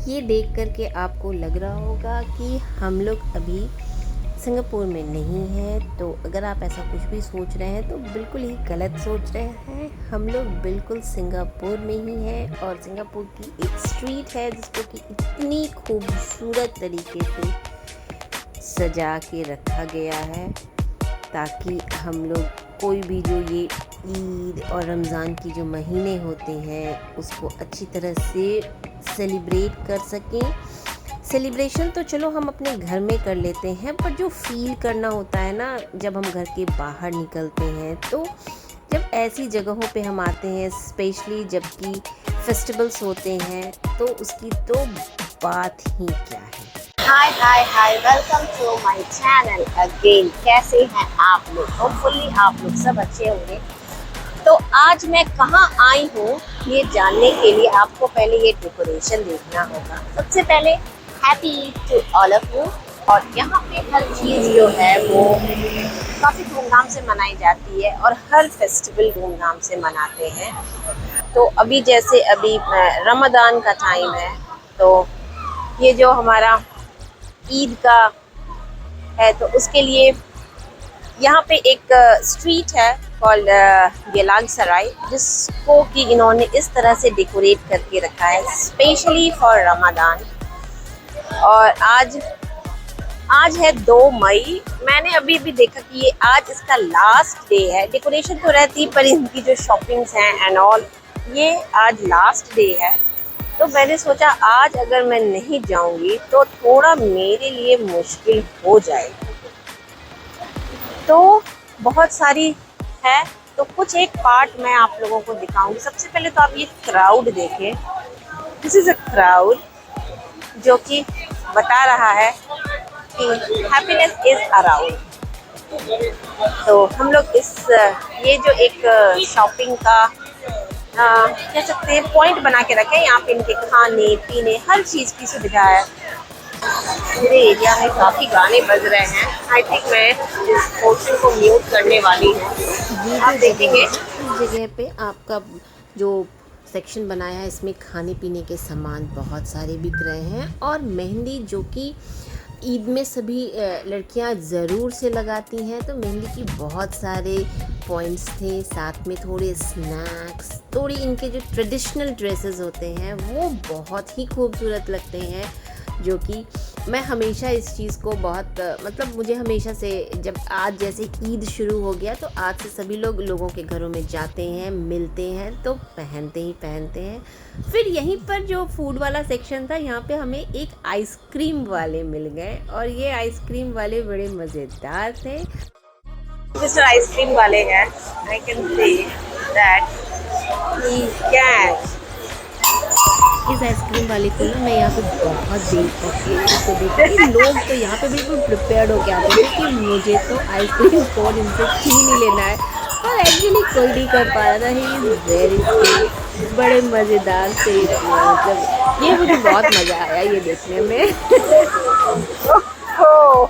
ये देख कर के आपको लग रहा होगा कि हम लोग अभी सिंगापुर में नहीं हैं। तो अगर आप ऐसा कुछ भी सोच रहे हैं तो बिल्कुल ही गलत सोच रहे हैं। हम लोग बिल्कुल सिंगापुर में ही हैं और सिंगापुर की एक स्ट्रीट है जिसको कि इतनी खूबसूरत तरीके से सजा के रखा गया है ताकि हम लोग कोई भी जो ये ईद और रमज़ान की जो महीने होते हैं उसको अच्छी तरह से सेलिब्रेट कर सकें। सेलिब्रेशन तो चलो हम अपने घर में कर लेते हैं, पर जो फील करना होता है ना जब हम घर के बाहर निकलते हैं, तो जब ऐसी जगहों पे हम आते हैं, स्पेशली जबकि फेस्टिवल्स होते हैं, तो उसकी तो बात ही क्या है। Hi hi hi, welcome to my channel again. कैसे हैं आप लोग? होपफुली आप लोग सब अच्छे होंगे। तो आज मैं कहाँ आई हूँ ये जानने के लिए आपको पहले ये डेकोरेशन देखना होगा। सबसे पहले happy Eid to all of you. और यहाँ पे हर चीज़ जो है वो काफ़ी धूमधाम से मनाई जाती है और हर फेस्टिवल धूमधाम से मनाते हैं। तो अभी जैसे अभी रमज़ान का टाइम है, तो ये जो हमारा ईद का है, तो उसके लिए यहाँ पे एक स्ट्रीट है कॉल्ड गेलाग सराय, जिसको कि इन्होंने इस तरह से डेकोरेट करके रखा है स्पेशली फॉर रमज़ान। और आज है 2 मई। मैंने अभी भी देखा कि ये आज इसका लास्ट डे है। डेकोरेशन तो रहती पर इनकी जो शॉपिंग्स हैं एंड ऑल, ये आज लास्ट डे है। तो मैंने सोचा आज अगर मैं नहीं जाऊंगी तो थोड़ा मेरे लिए मुश्किल हो जाएगा। तो बहुत सारी है, तो कुछ एक पार्ट मैं आप लोगों को दिखाऊंगी। सबसे पहले तो आप ये क्राउड देखें। दिस इज़ अ क्राउड जो कि बता रहा है कि हैप्पीनेस इज़ अराउंड। तो हम लोग ये जो एक शॉपिंग का कह सकते हैं पॉइंट बना के रखे हैं। यहाँ पे इनके खाने पीने हर चीज़ की सुविधा है। पूरे एरिया में काफ़ी गाने बज रहे हैं। आई थिंक मैं इस पोर्शन को म्यूट करने वाली हूँ। ये आप जो देखेंगे इस जगह पे आपका जो सेक्शन बनाया है, इसमें खाने पीने के सामान बहुत सारे बिक रहे हैं। और मेहंदी जो कि ईद में सभी लड़कियां ज़रूर से लगाती हैं, तो मेहंदी की बहुत सारे पॉइंट्स थे। साथ में थोड़े स्नैक्स, थोड़ी इनके जो ट्रेडिशनल ड्रेसेस होते हैं वो बहुत ही खूबसूरत लगते हैं। जो कि मैं हमेशा इस चीज़ को बहुत मतलब मुझे हमेशा से, जब आज जैसे ईद शुरू हो गया तो आज से सभी लोगों के घरों में जाते हैं, मिलते हैं, तो पहनते हैं। फिर यहीं पर जो फूड वाला सेक्शन था, यहाँ पे हमें एक आइसक्रीम वाले मिल गए और ये आइसक्रीम वाले बड़े मज़ेदार थे। मिस्टर आइसक्रीम वाले हैं। I can say that he can. इस आइसक्रीम वाले को ना मैं यहाँ पे बहुत देर तक इसको देखती। लोग तो यहाँ पे बिल्कुल प्रिपेयर्ड होके आते थे कि मुझे तो आइसक्रीम कोन इनसे छीन ही लेना है, और एक्चुअली कोई नहीं कर पा रहा था। ही वेरी स्वीट, बड़े मज़ेदार से, मतलब ये मुझे बहुत मज़ा आया ये देखने में। ओह,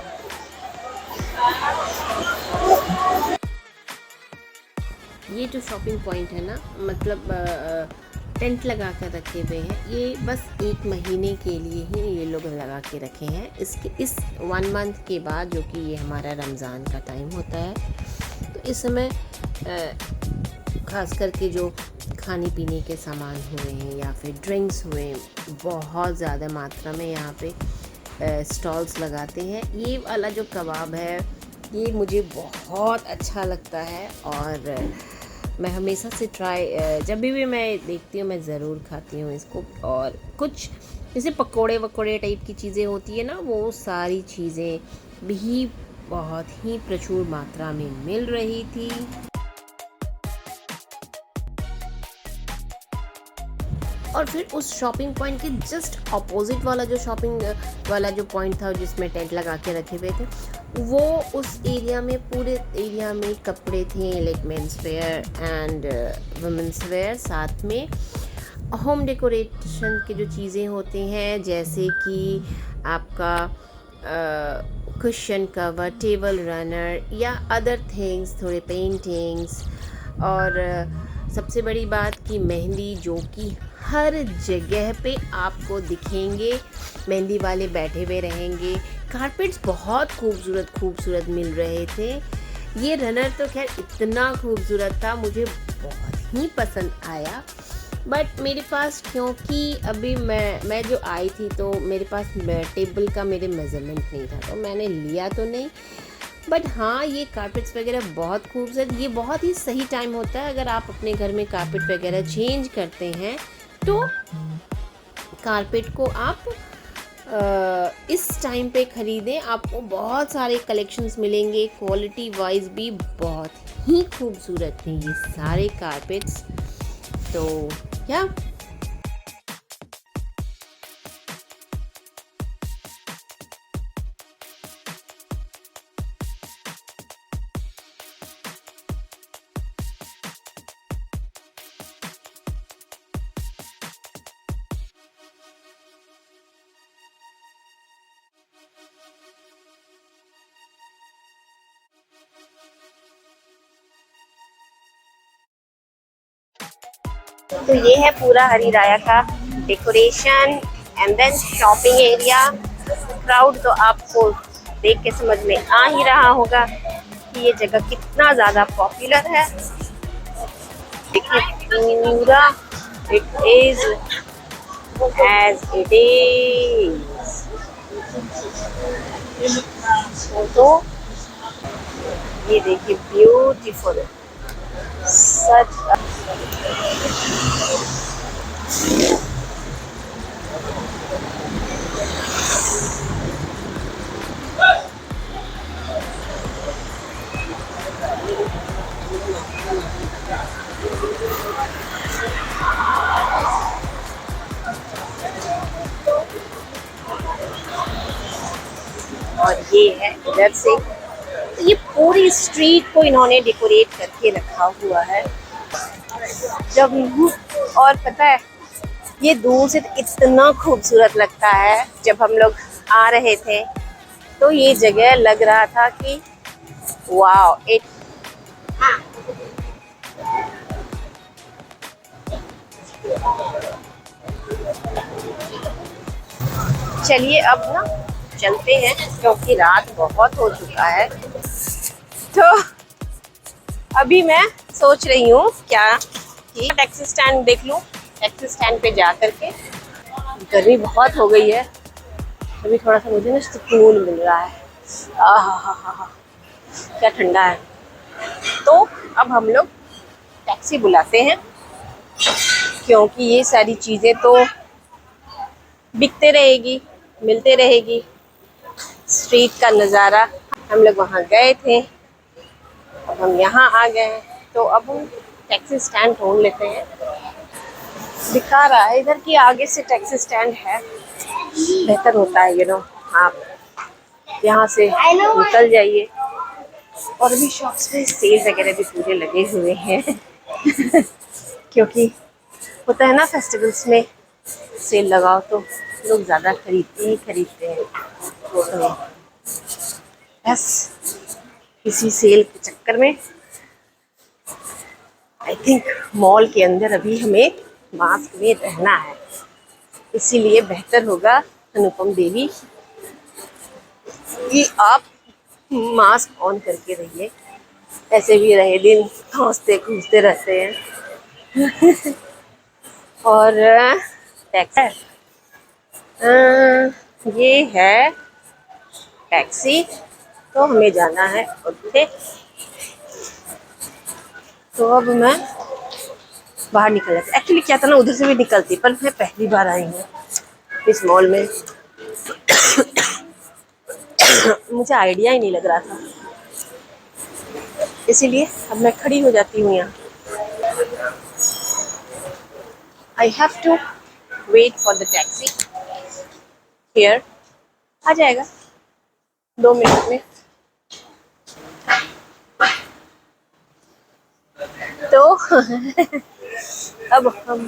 ये जो शॉपिंग पॉइंट है ना, मतलब टेंट लगा कर रखे हुए हैं, ये बस 1 महीने के लिए ही ये लोग लगा के रखे हैं। इस 1 मंथ के बाद, जो कि ये हमारा रमज़ान का टाइम होता है, तो इस समय ख़ास करके जो खाने पीने के सामान हुए हैं या फिर ड्रिंक्स हुए हैं, बहुत ज़्यादा मात्रा में यहाँ पे स्टॉल्स लगाते हैं। ये वाला जो कबाब है ये मुझे बहुत अच्छा लगता है और मैं हमेशा से जब भी मैं देखती हूँ मैं ज़रूर खाती हूँ इसको। और कुछ जैसे पकोड़े वकोड़े टाइप की चीज़ें होती है ना, वो सारी चीज़ें भी बहुत ही प्रचुर मात्रा में मिल रही थी। और फिर उस शॉपिंग पॉइंट के जस्ट अपोजिट वाला जो शॉपिंग वाला जो पॉइंट था जिसमें टेंट लगा के रखे हुए थे, वो उस एरिया में, पूरे एरिया में कपड़े थे, like men's wear and women's wear. साथ में होम डेकोरेशन की जो चीज़ें होती हैं, जैसे कि आपका कुशन कवर, टेबल रनर या अदर थिंग्स, थोड़े पेंटिंग्स और सबसे बड़ी बात कि मेहंदी जो कि हर जगह पे आपको दिखेंगे, मेहंदी वाले बैठे हुए रहेंगे। कारपेट्स बहुत खूबसूरत खूबसूरत मिल रहे थे। ये रनर तो खैर इतना खूबसूरत था, मुझे बहुत ही पसंद आया। बट मेरे पास, क्योंकि अभी मैं जो आई थी तो मेरे पास टेबल का मेरे मेज़रमेंट नहीं था, तो मैंने लिया तो नहीं। बट हाँ, ये कारपेट्स वगैरह बहुत खूबसूरत, ये बहुत ही सही टाइम होता है अगर आप अपने घर में कारपेट वगैरह चेंज करते हैं तो कारपेट को आप इस टाइम पे ख़रीदें। आपको बहुत सारे कलेक्शंस मिलेंगे, क्वालिटी वाइज भी बहुत ही खूबसूरत हैं ये सारे कारपेट्स। तो क्या तो ये है पूरा हरी राया का decoration and then shopping area. Crowd तो आपको देख के समझ में आ ही रहा होगा कि ये जगह कितना ज़्यादा पॉपुलर है। देखिए पूरा it is as it is. तो ये देखिए ब्यूटीफुल सच। और ये है इधर से, तो ये पूरी स्ट्रीट को इन्होंने डेकोरेट करके रखा हुआ है। जब और पता है ये दूर से इतना खूबसूरत लगता है। जब हम लोग आ रहे थे तो ये जगह लग रहा था कि वाओ इट। चलिए अब ना चलते हैं क्योंकि रात बहुत हो चुका है। तो अभी मैं सोच रही हूँ क्या कि टैक्सी स्टैंड देख लूँ। टैक्सी स्टैंड पे जा करके, गर्मी बहुत हो गई है, अभी थोड़ा सा मुझे ना सुकून मिल रहा है। आहा क्या ठंडा है। तो अब हम लोग टैक्सी बुलाते हैं क्योंकि ये सारी चीज़ें तो बिकते रहेगी, मिलते रहेगी। स्ट्रीट का नज़ारा, हम लोग वहाँ गए थे, अब हम यहाँ आ गए हैं, तो अब हम टैक्सी स्टैंड ढूंढ लेते हैं। दिखा रहा है इधर की आगे से टैक्सी स्टैंड है, बेहतर होता है आप यहाँ से निकल जाइए। और भी शॉप्स में सेल वगैरह भी पूरे लगे हुए हैं क्योंकि होता है ना फेस्टिवल्स में सेल लगाओ तो लोग ज़्यादा खरीदते हैं। तो बस इसी सेल के चक्कर में आई थिंक मॉल के अंदर अभी हमें मास्क में रहना है, इसीलिए बेहतर होगा अनुपम देवी कि आप मास्क ऑन करके रहिए। ऐसे भी रहे दिन हंसते कूदते रहते हैं और टैक्सी ये है टैक्सी, तो हमें जाना है उठे। तो अब मैं बाहर निकल जाती। एक्चुअली क्या था ना, उधर से भी निकलती, पर मैं पहली बार आई हूँ इस मॉल में मुझे आइडिया ही नहीं लग रहा था, इसीलिए अब मैं खड़ी हो जाती हूँ यहाँ। I have to wait for the taxi here. आ जाएगा 2 मिनट में। तो अब हम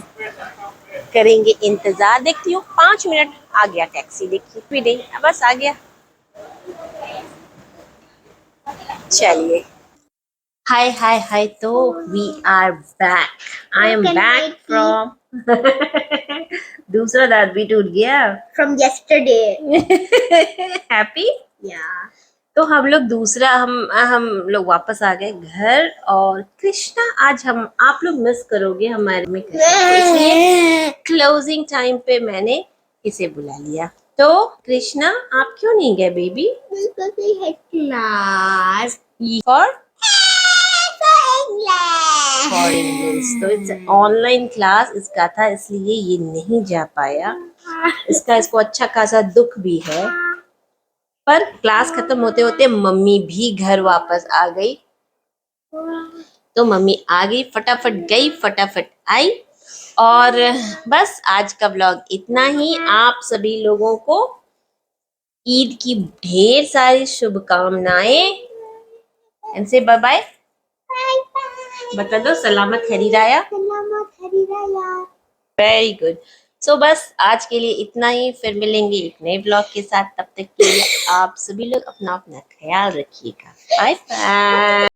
करेंगे इंतजार। देखती हूँ 5 मिनट। आ गया टैक्सी, देखिए भी नहीं, बस आ गया। चलिए हाय तो we are back. I am back from दूसरा दांत भी टूट गया From yesterday. हैप्पी। Yeah. तो हम लोग हम लोग वापस आ गए घर। और कृष्णा आज हम आप लोग मिस करोगे हमारे में कृष्णा को, इसलिए क्लोजिंग टाइम पे मैंने इसे बुला लिया। तो कृष्णा आप क्यों नहीं गए baby? Because we had class. For English. For English. तो इट्स ऑनलाइन क्लास इसका था, इसलिए ये नहीं जा पाया। इसको अच्छा खासा दुख भी है। पर क्लास खत्म होते होते मम्मी भी घर वापस आ गई। तो मम्मी आ गई, फटाफट गई फटाफट आई। और बस आज का व्लॉग इतना ही। आप सभी लोगों को ईद की ढेर सारी शुभकामनाएं। एंड से बाय बाय बता दो। सलामत खरीदाया। Very good. सो बस आज के लिए इतना ही। फिर मिलेंगे एक नए ब्लॉग के साथ। तब तक के लिए आप सभी लोग अपना अपना ख्याल रखिएगा। Bye bye.